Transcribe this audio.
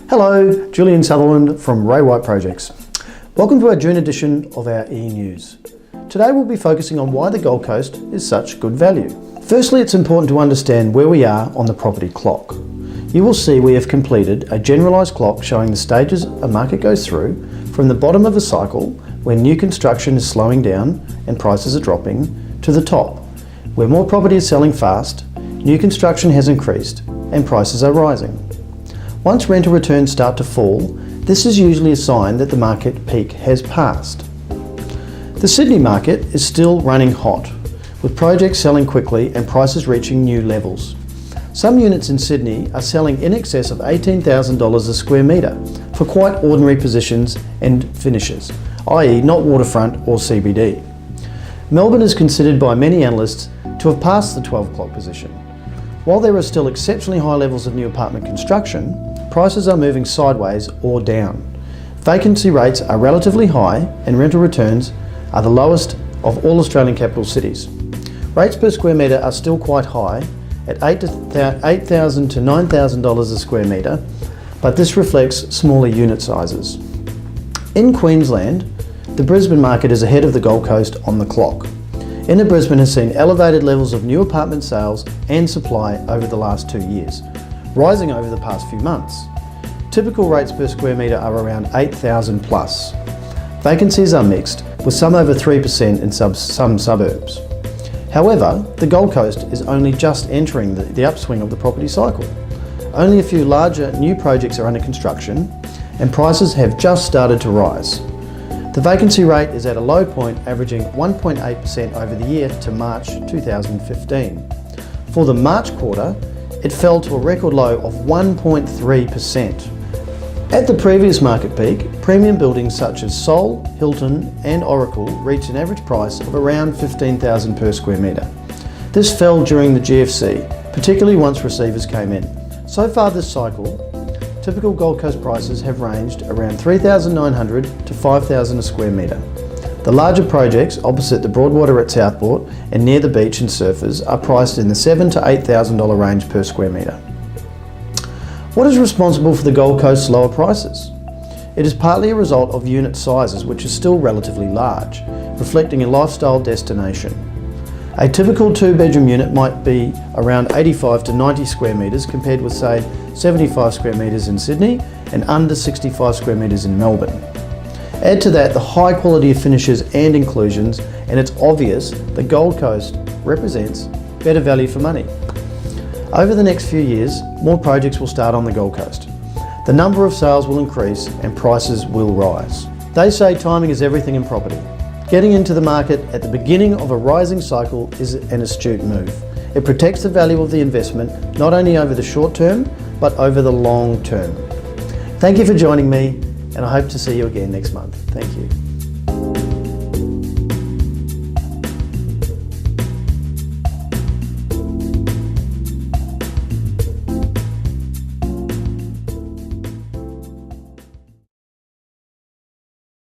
Hello, Julian Sutherland from Ray White Projects. Welcome to our June edition of our e-news. Today we'll be focusing on why the Gold Coast is such good value. Firstly, it's important to understand where we are on the property clock. You will see we have completed a generalised clock showing the stages a market goes through from the bottom of a cycle when new construction is slowing down and prices are dropping to the top, where more property is selling fast, new construction has increased and prices are rising. Once rental returns start to fall, this is usually a sign that the market peak has passed. The Sydney market is still running hot, with projects selling quickly and prices reaching new levels. Some units in Sydney are selling in excess of $18,000 a square metre for quite ordinary positions and finishes, i.e. not waterfront or CBD. Melbourne is considered by many analysts to have passed the 12 o'clock position. While there are still exceptionally high levels of new apartment construction, prices are moving sideways or down. Vacancy rates are relatively high and rental returns are the lowest of all Australian capital cities. Rates per square metre are still quite high at $8,000 to $9,000 a square metre, but this reflects smaller unit sizes. In Queensland, the Brisbane market is ahead of the Gold Coast on the clock. Inner Brisbane has seen elevated levels of new apartment sales and supply over the last 2 years, rising over the past few months. Typical rates per square metre are around 8,000 plus. Vacancies are mixed, with some over 3% in some suburbs. However, the Gold Coast is only just entering the upswing of the property cycle. Only a few larger new projects are under construction and prices have just started to rise. The vacancy rate is at a low point, averaging 1.8% over the year to March 2015. For the March quarter, it fell to a record low of 1.3%. At the previous market peak, premium buildings such as Sol, Hilton and Oracle reached an average price of around $15,000 per square metre. This fell during the GFC, particularly once receivers came in. So far this cycle, typical Gold Coast prices have ranged around $3,900 to $5,000 a square metre. The larger projects opposite the Broadwater at Southport and near the beach and surfers are priced in the $7,000 to $8,000 range per square metre. What is responsible for the Gold Coast's lower prices? It is partly a result of unit sizes, which are still relatively large, reflecting a lifestyle destination. A typical 2-bedroom unit might be around 85 to 90 square metres compared with, say, 75 square metres in Sydney and under 65 square metres in Melbourne. Add to that the high quality of finishes and inclusions, and it's obvious the Gold Coast represents better value for money. Over the next few years, more projects will start on the Gold Coast. The number of sales will increase and prices will rise. They say timing is everything in property. Getting into the market at the beginning of a rising cycle is an astute move. It protects the value of the investment not only over the short term, but over the long term. Thank you for joining me, and I hope to see you again next month. Thank you.